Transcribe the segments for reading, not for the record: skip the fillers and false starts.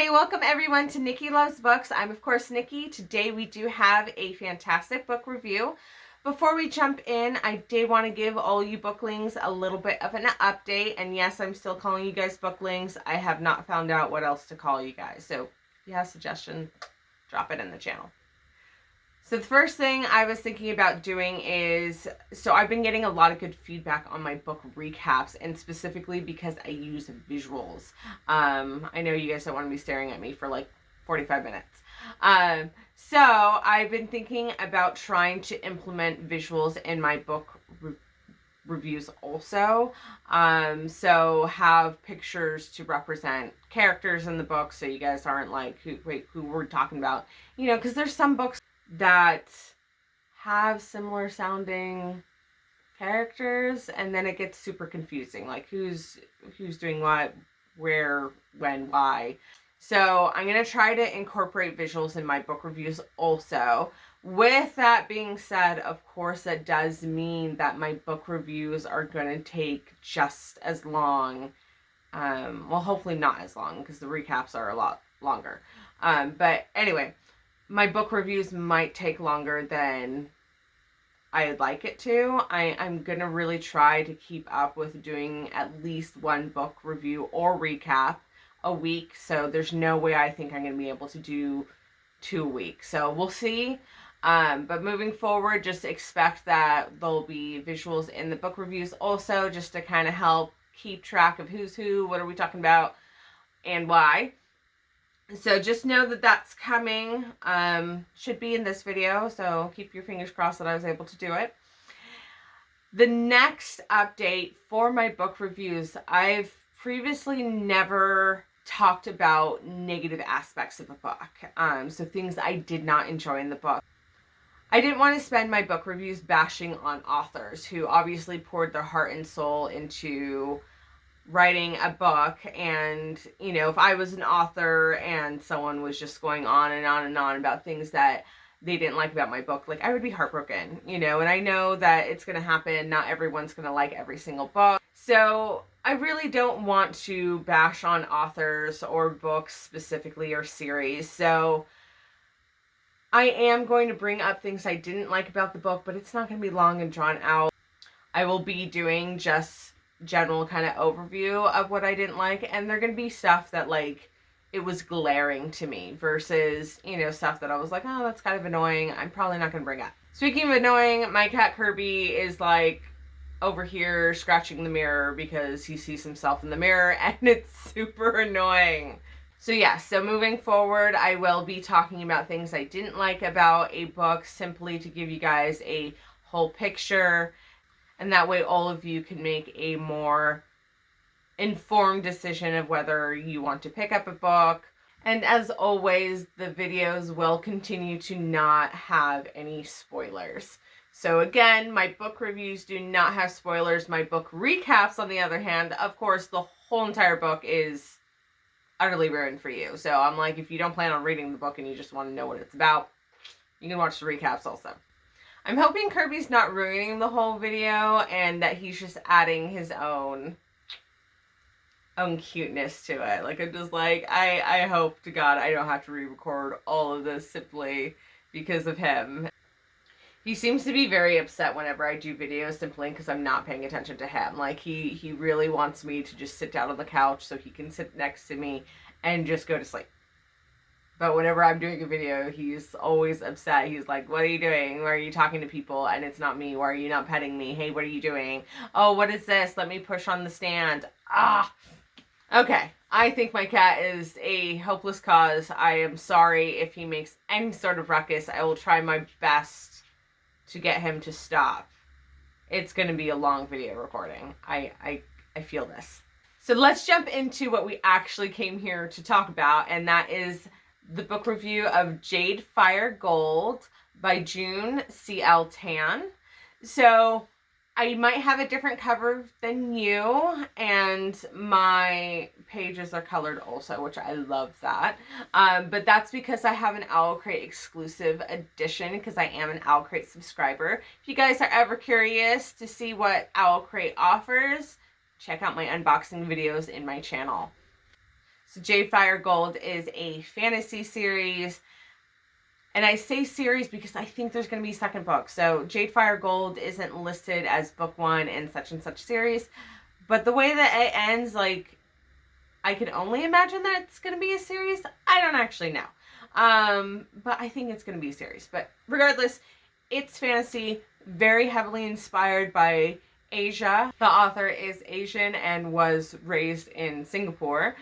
Hey, welcome everyone to Nikki Loves Books. I'm of course Nikki. Today we do have a fantastic book review. Before we jump in, I did want to give all you booklings a little bit of an update. And yes, I'm still calling you guys booklings. I have not found out what else to call you guys. So if you have a suggestion, drop it in the channel. So the first thing I was thinking about doing is, so I've been getting a lot of good feedback on my book recaps, and specifically because I use visuals. I know you guys don't want to be staring at me for like 45 minutes. So I've been thinking about trying to implement visuals in my book reviews also. So have pictures to represent characters in the book, so you guys aren't like, who we're talking about? You know, because there's some books that have similar sounding characters, and then it gets super confusing, like who's doing what, where, when, why. So I'm going to try to incorporate visuals in my book reviews also. With that being said, of course, that does mean that my book reviews are going to take just as long. Well, hopefully not as long, because the recaps are a lot longer. But anyway, my book reviews might take longer than I'd like it to. I'm going to really try to keep up with doing at least one book review or recap a week. So there's no way I think I'm going to be able to do 2 weeks. So we'll see. But moving forward, just expect that there'll be visuals in the book reviews also, just to kind of help keep track of who's who, what are we talking about, and why. So just know that that's coming. Should be in this video, so keep your fingers crossed that I was able to do it. The next update for my book reviews, I've previously never talked about negative aspects of a book. So things I did not enjoy in the book. I didn't want to spend my book reviews bashing on authors who obviously poured their heart and soul into writing a book. And you know, if I was an author and someone was just going on and on and on about things that they didn't like about my book, like, I would be heartbroken, you know. And I know that it's going to happen. Not everyone's going to like every single book, so I really don't want to bash on authors or books specifically, or series. So I am going to bring up things I didn't like about the book, but it's not going to be long and drawn out. I will be doing just general kind of overview of what I didn't like, and they're going to be stuff that, like, it was glaring to me, versus, you know, stuff that I was like, oh, that's kind of annoying, I'm probably not going to bring up. Speaking of annoying, my cat Kirby is like over here scratching the mirror because he sees himself in the mirror, and it's super annoying. So yeah, so moving forward, I will be talking about things I didn't like about a book, simply to give you guys a whole picture. And that way all of you can make a more informed decision of whether you want to pick up a book. And as always, the videos will continue to not have any spoilers. So again, my book reviews do not have spoilers. My book recaps, on the other hand, of course, the whole entire book is utterly ruined for you. So I'm like, if you don't plan on reading the book and you just want to know what it's about, you can watch the recaps also. I'm hoping Kirby's not ruining the whole video, and that he's just adding his own cuteness to it. Like, I'm just like, I hope to God I don't have to re-record all of this simply because of him. He seems to be very upset whenever I do videos simply because I'm not paying attention to him. Like, he really wants me to just sit down on the couch so he can sit next to me and just go to sleep. But whenever I'm doing a video, he's always upset. He's like, what are you doing? Why are you talking to people? And it's not me. Why are you not petting me? Hey, what are you doing? Oh, what is this? Let me push on the stand. Ah. Okay. I think my cat is a hopeless cause. I am sorry if he makes any sort of ruckus. I will try my best to get him to stop. It's going to be a long video recording. I feel this. So let's jump into what we actually came here to talk about, and that is the book review of Jade, FiRE Gold by June C.L. Tan. So I might have a different cover than you, and my pages are colored also, which I love that. But that's because I have an Owl Crate exclusive edition, because I am an Owl Crate subscriber. If you guys are ever curious to see what Owl Crate offers, check out my unboxing videos in my channel. So Jade FiRE Gold is a fantasy series. And I say series because I think there's going to be a second book. So Jade FiRE Gold isn't listed as book 1 in such and such series. But the way that it ends, like, I could only imagine that it's going to be a series. I don't actually know. But I think it's going to be a series. But regardless, it's fantasy, very heavily inspired by Asia. The author is Asian and was raised in Singapore.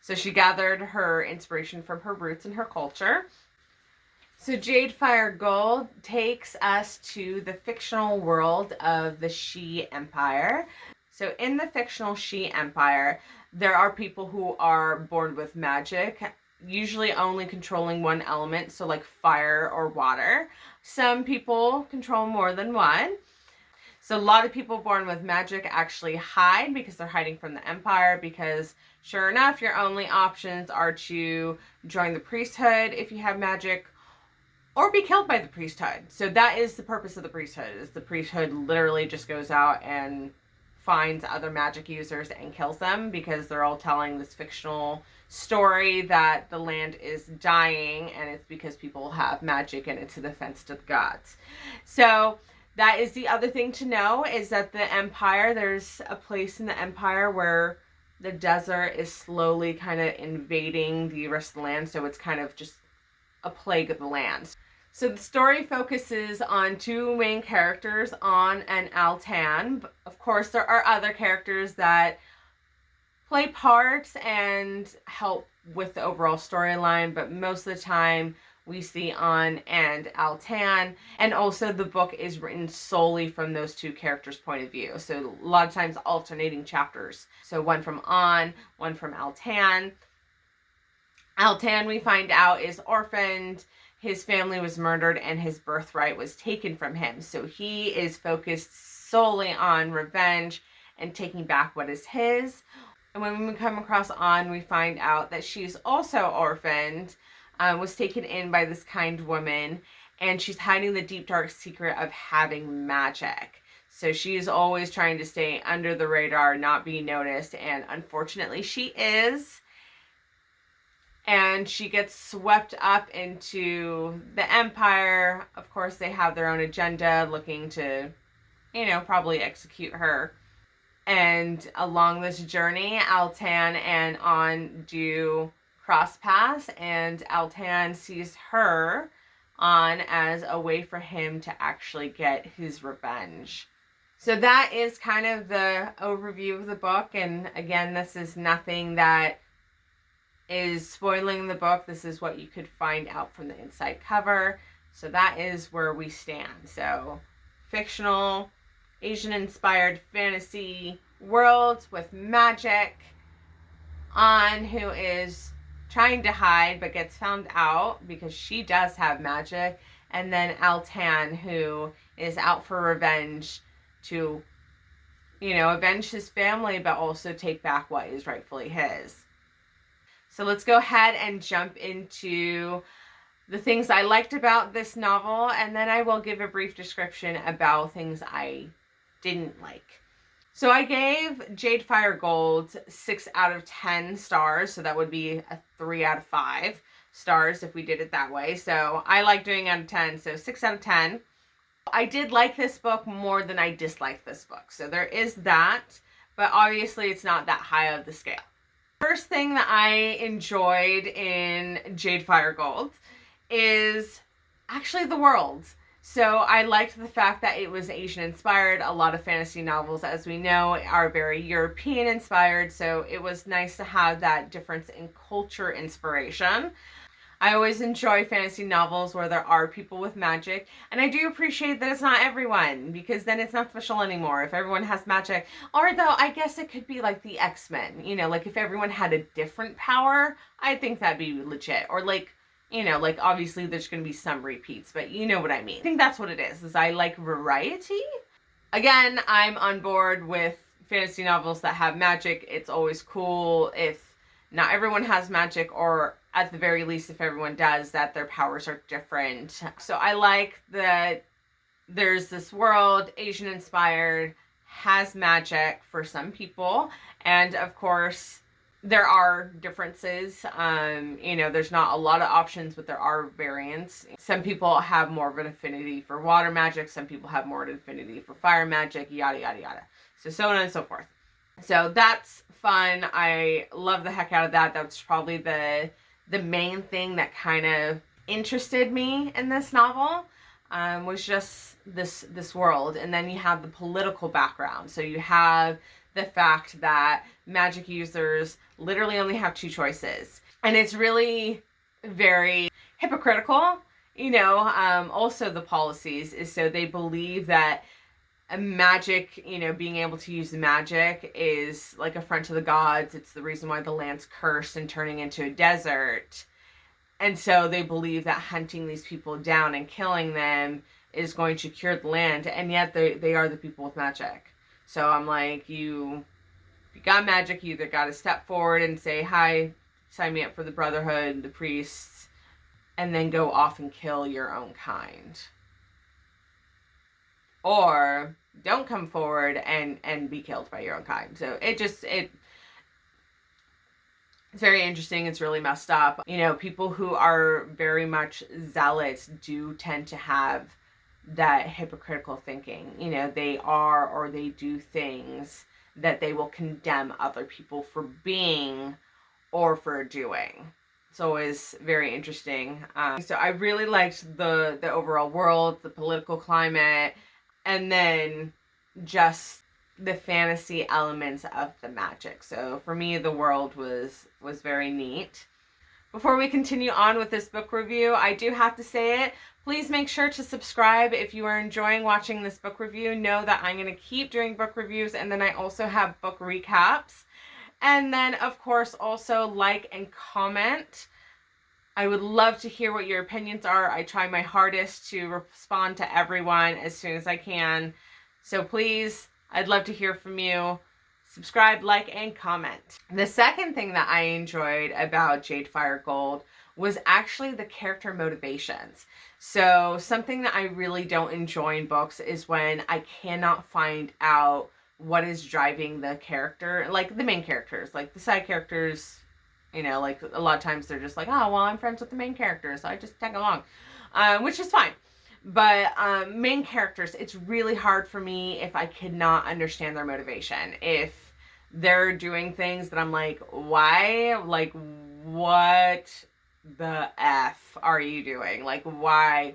So she gathered her inspiration from her roots and her culture. So Jade FiRE Gold takes us to the fictional world of the Shi Empire. So in the fictional Shi Empire, there are people who are born with magic, usually only controlling one element, so like fire or water. Some people control more than one. So a lot of people born with magic actually hide because they're hiding from the empire, because sure enough, your only options are to join the priesthood if you have magic, or be killed by the priesthood. So that is the purpose of the priesthood, is the priesthood literally just goes out and finds other magic users and kills them, because they're all telling this fictional story that the land is dying, and it's because people have magic and it's an offense to the gods. So that is the other thing to know, is that the empire, there's a place in the empire where the desert is slowly kind of invading the rest of the land. So it's kind of just a plague of the land. So the story focuses on two main characters, An and Altan. Of course, there are other characters that play parts and help with the overall storyline, but most of the time we see An and Altan. And also the book is written solely from those two characters' point of view. So a lot of times alternating chapters. So one from An, one from Altan. Altan, we find out, is orphaned. His family was murdered and his birthright was taken from him. So he is focused solely on revenge and taking back what is his. And when we come across An, we find out that she's also orphaned, was taken in by this kind woman, and she's hiding the deep dark secret of having magic. So she's always trying to stay under the radar, not be noticed, and unfortunately she is. And she gets swept up into the empire. Of course, they have their own agenda, looking to, probably execute her. And along this journey, Altan and An do cross paths, and Altan sees her on as a way for him to actually get his revenge. So that is kind of the overview of the book. And again, this is nothing that is spoiling the book. This is what you could find out from the inside cover. So that is where we stand. So fictional, Asian-inspired fantasy world with magic. An, who is trying to hide but gets found out because she does have magic. And then Altan, who is out for revenge to, avenge his family, but also take back what is rightfully his. So let's go ahead and jump into the things I liked about this novel, and then I will give a brief description about things I didn't like. So I gave Jade FiRE Gold 6 out of 10 stars, so that would be a 3 out of 5 stars if we did it that way. So I like doing out of 10, so 6 out of 10. I did like this book more than I disliked this book, so there is that, but obviously it's not that high of the scale. First thing that I enjoyed in Jade FiRE Gold is actually the world. So I liked the fact that it was Asian inspired. A lot of fantasy novels, as we know, are very European inspired. So it was nice to have that difference in culture inspiration. I always enjoy fantasy novels where there are people with magic, and I do appreciate that it's not everyone, because then it's not special anymore if everyone has magic. Or though, I guess it could be like the X-Men, like if everyone had a different power, I think that'd be legit. Or like obviously there's going to be some repeats, but you know what I mean. I think that's what it is I like variety. Again, I'm on board with fantasy novels that have magic. It's always cool if not everyone has magic, or at the very least, if everyone does, that their powers are different. So I like that there's this world, Asian inspired, has magic for some people. And of course, there are differences. You know, there's not a lot of options, but there are variants. Some people have more of an affinity for water magic. Some people have more of an affinity for fire magic, yada, yada, yada. So on and so forth. So that's fun. I love the heck out of that. That's probably the main thing that kind of interested me in this novel. Was just this world. And then you have the political background. So you have the fact that magic users literally only have two choices. And it's really very hypocritical. You know, also the policies is so they believe that magic, you know, being able to use magic is like affront to the gods. It's the reason why the land's cursed and turning into a desert. And so they believe that hunting these people down and killing them is going to cure the land. And yet they are the people with magic. So I'm like, you got magic, you either got to step forward and say, hi, sign me up for the Brotherhood, the priests, and then go off and kill your own kind. Or don't come forward and be killed by your own kind. So it's very interesting. It's really messed up. You know, people who are very much zealots do tend to have that hypocritical thinking. You know, they are or they do things that they will condemn other people for being or for doing. It's always very interesting. So I really liked the overall world, the political climate, and then just the fantasy elements of the magic. So for me, the world was very neat. Before we continue on with this book review, I do have to say it. Please make sure to subscribe if you are enjoying watching this book review. Know that I'm going to keep doing book reviews, and then I also have book recaps. And then, of course, also like and comment. I would love to hear what your opinions are. I try my hardest to respond to everyone as soon as I can. So please, I'd love to hear from you. Subscribe, like, and comment. The second thing that I enjoyed about Jade FiRE Gold was actually the character motivations. So something that I really don't enjoy in books is when I cannot find out what is driving the character, like the main characters, like the side characters. You know, like a lot of times they're just like, oh, well, I'm friends with the main character, so I just tag along, which is fine. But main characters, it's really hard for me if I could not understand their motivation. If they're doing things that I'm like, why? Like, what the F are you doing? Like, why?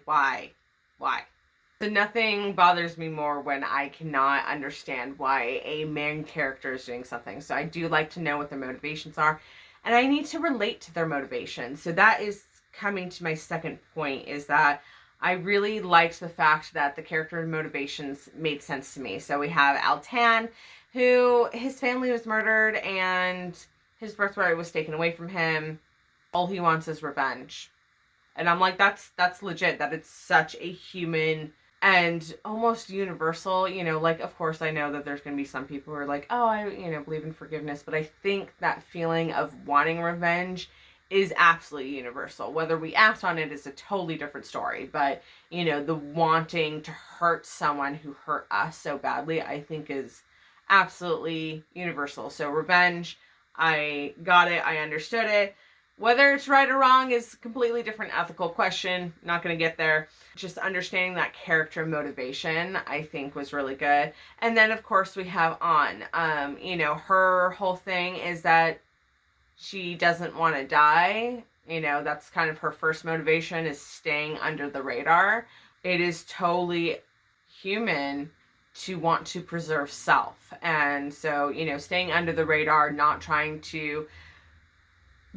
So nothing bothers me more when I cannot understand why a main character is doing something. So I do like to know what their motivations are. And I need to relate to their motivations. So that is coming to my second point, is that I really liked the fact that the character motivations made sense to me. So we have Altan, who his family was murdered and his birthright was taken away from him. All he wants is revenge. And I'm like, that's legit. That it's such a human and almost universal, you know, like, of course, I know that there's going to be some people who are like, oh, I, you know, believe in forgiveness. But I think that feeling of wanting revenge is absolutely universal. Whether we act on it is a totally different story. But, you know, the wanting to hurt someone who hurt us so badly, I think is absolutely universal. So revenge, I got it. I understood it. Whether it's right or wrong is a completely different ethical question. Not going to get there. Just understanding that character motivation, I think, was really good. And then, of course, we have An. You know, her whole thing is that she doesn't want to die. You know, that's kind of her first motivation, is staying under the radar. It is totally human to want to preserve self. And so, you know, staying under the radar, not trying to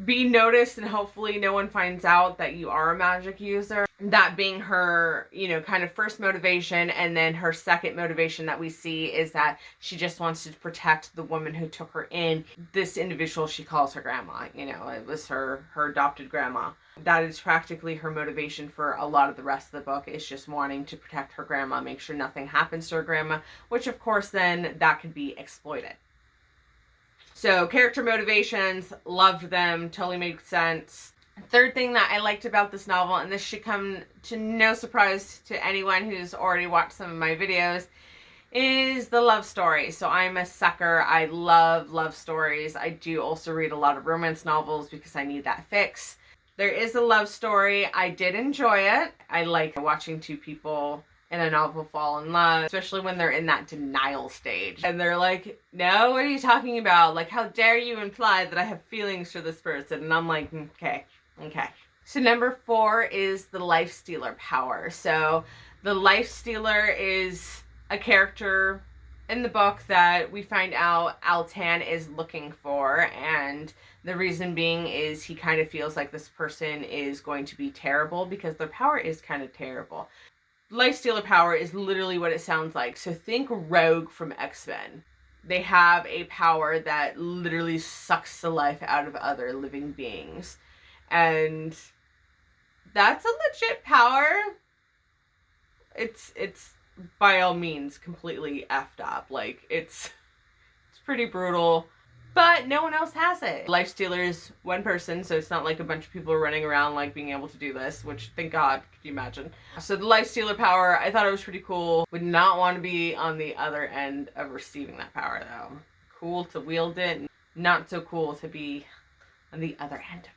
be noticed, and hopefully no one finds out that you are a magic user. That being her, you know, kind of first motivation. And then her second motivation that we see is that she just wants to protect the woman who took her in. This individual she calls her grandma. You know, it was her adopted grandma. That is practically her motivation for a lot of the rest of the book, is just wanting to protect her grandma, make sure nothing happens to her grandma, which of course then that could be exploited. So character motivations, loved them, totally made sense. Third thing that I liked about this novel, and this should come to no surprise to anyone who's already watched some of my videos, is the love story. So I'm a sucker. I love love stories. I do also read a lot of romance novels because I need that fix. There is a love story. I did enjoy it. I like watching two people in a novel fall in love, especially when they're in that denial stage. And they're like, no, what are you talking about? Like, how dare you imply that I have feelings for this person? And I'm like, okay. So number 4 is the Life Stealer power. So the Life Stealer is a character in the book that we find out Altan is looking for, and the reason being is he kind of feels like this person is going to be terrible because their power is kind of terrible. Life Stealer power is literally what it sounds like. So think Rogue from X-Men. They have a power that literally sucks the life out of other living beings. And that's a legit power. It's by all means completely effed up. Like, it's pretty brutal, but no one else has it. Life Stealer is one person, so it's not like a bunch of people are running around like being able to do this, which thank God, could you imagine? So the Life Stealer power, I thought it was pretty cool. Would not want to be on the other end of receiving that power though. Cool to wield it, not so cool to be on the other end of that.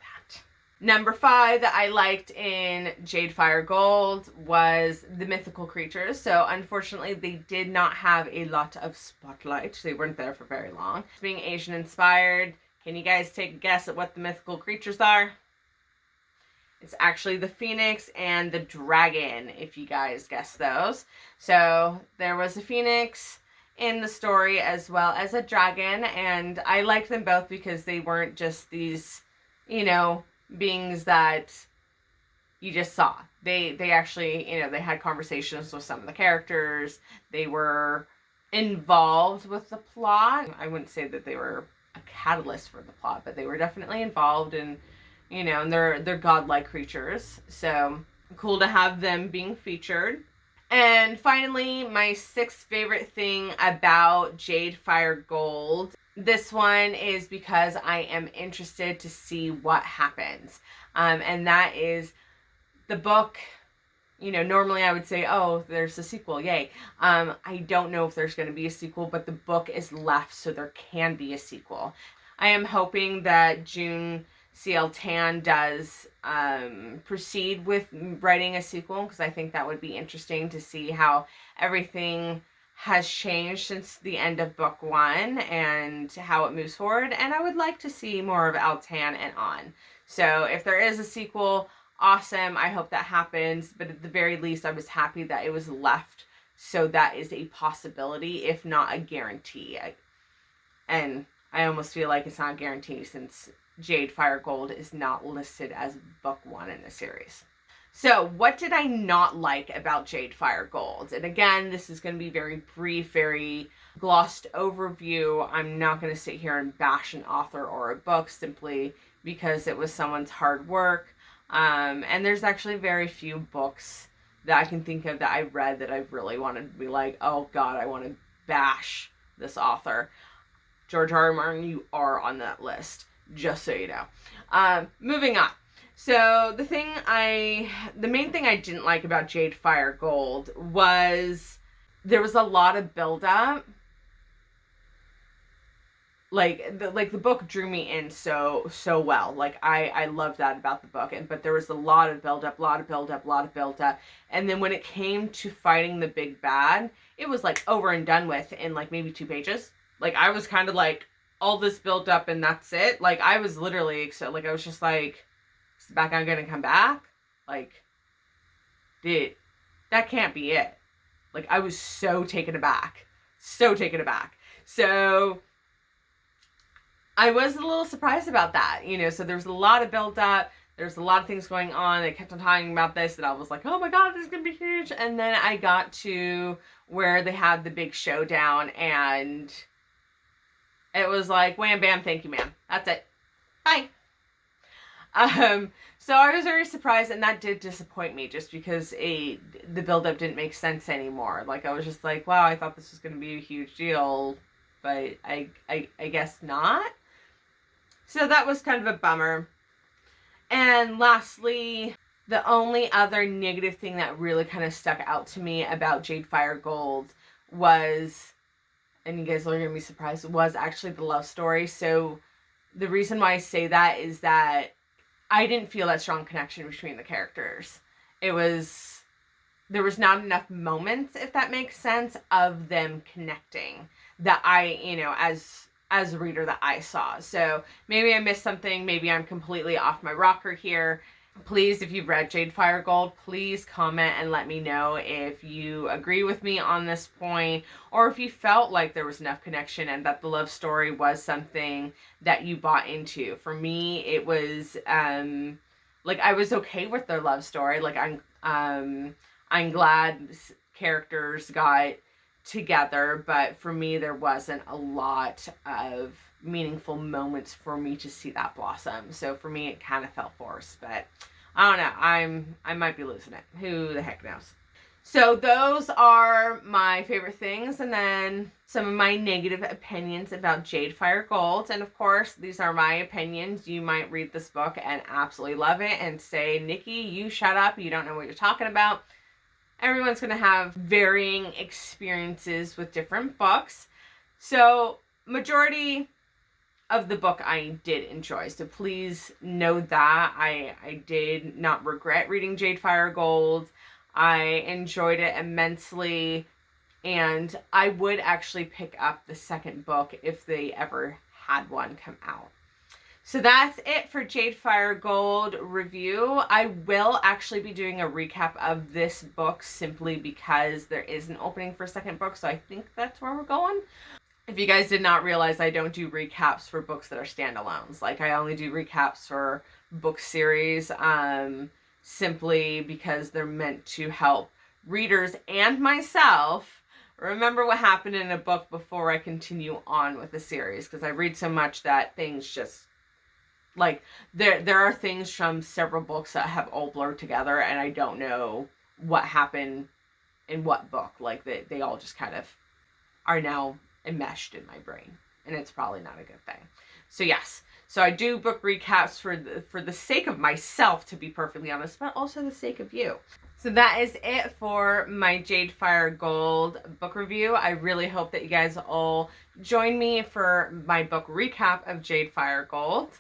Number 5 that I liked in Jade, FiRE, Gold was the mythical creatures. So unfortunately, they did not have a lot of spotlight. They weren't there for very long. Being Asian inspired, can you guys take a guess at what the mythical creatures are? It's actually the phoenix and the dragon, if you guys guess those. So there was a phoenix in the story as well as a dragon, and I liked them both because they weren't just these, you know, beings that you just saw. They actually, you know, they had conversations with some of the characters. They were involved with the plot. I wouldn't say that they were a catalyst for the plot, but they were definitely involved, and you know, and they're godlike creatures. So cool to have them being featured. And finally, my 6th favorite thing about Jade, FiRE, Gold. This one is because I am interested to see what happens. And that is the book. You know, normally I would say, oh, there's a sequel, yay. I don't know if there's going to be a sequel, but the book is left, so there can be a sequel. I am hoping that June C.L. Tan does proceed with writing a sequel, because I think that would be interesting to see how everything has changed since the end of book 1 and how it moves forward. And I would like to see more of Altan and On. So if there is a sequel, awesome. I hope that happens. But at the very least, I was happy that it was left. So that is a possibility, if not a guarantee. And I almost feel like it's not a guarantee since Jade, FiRE, Gold is not listed as book 1 in the series. So what did I not like about Jade, FiRE, Gold? And again, this is going to be very brief, very glossed overview. I'm not going to sit here and bash an author or a book simply because it was someone's hard work. And there's actually very few books that I can think of that I've read that I've really wanted to be like, oh God, I want to bash this author. George R.R. Martin, you are on that list, just so you know. Moving on. So the main thing I didn't like about Jade, FiRE, Gold was there was a lot of buildup. Like the book drew me in so well. Like I love that about the book, but there was a lot of buildup. And then when it came to fighting the big bad, it was like over and done with in like maybe 2 pages. Like I was kind of like, all this built up and that's it. Like I was literally, so like I was just like, is the bad guy gonna come back? Like, that can't be it. Like I was so taken aback. So I was a little surprised about that, you know. So there was a lot of build up. There's a lot of things going on. They kept on talking about this, and I was like, oh my God, this is gonna be huge. And then I got to where they had the big showdown, and it was like, wham, bam, thank you, ma'am. That's it. Bye. So I was very surprised, and that did disappoint me just because the build-up didn't make sense anymore. Like, I was just like, wow, I thought this was going to be a huge deal, but I guess not. So that was kind of a bummer. And lastly, the only other negative thing that really kind of stuck out to me about Jade, FiRE, Gold was, and you guys are going to be surprised, was actually the love story. So the reason why I say that is that I didn't feel that strong connection between the characters. There was not enough moments, if that makes sense, of them connecting that I, as a reader, that I saw. So maybe I missed something. Maybe I'm completely off my rocker here. Please, if you've read Jade, FiRE, Gold, please comment and let me know if you agree with me on this point, or if you felt like there was enough connection and that the love story was something that you bought into. For me, it was like, I was okay with their love story. Like, I'm glad characters got together, but for me, there wasn't a lot of meaningful moments for me to see that blossom. So for me, it kind of felt forced, but I don't know. I might be losing it. Who the heck knows? So those are my favorite things, and then some of my negative opinions about Jade, FiRE, Gold. And of course, these are my opinions. You might read this book and absolutely love it and say, Nikki, you shut up. You don't know what you're talking about. Everyone's going to have varying experiences with different books. So majority of the book I did enjoy. So please know that I did not regret reading Jade, FiRE, Gold. I enjoyed it immensely, and I would actually pick up the second book if they ever had one come out. So that's it for Jade, FiRE, Gold review. I will actually be doing a recap of this book simply because there is an opening for a second book, so I think that's where we're going. If you guys did not realize, I don't do recaps for books that are standalones. Like, I only do recaps for book series, simply because they're meant to help readers and myself remember what happened in a book before I continue on with the series. Because I read so much that things just, like, there are things from several books that have all blurred together, and I don't know what happened in what book. Like, they all just kind of are now enmeshed in my brain, and it's probably not a good thing. So yes, so I do book recaps for the sake of myself, to be perfectly honest, but also the sake of you. So that is it for my Jade, FiRE, Gold book review. I really hope that you guys all join me for my book recap of Jade, FiRE, Gold.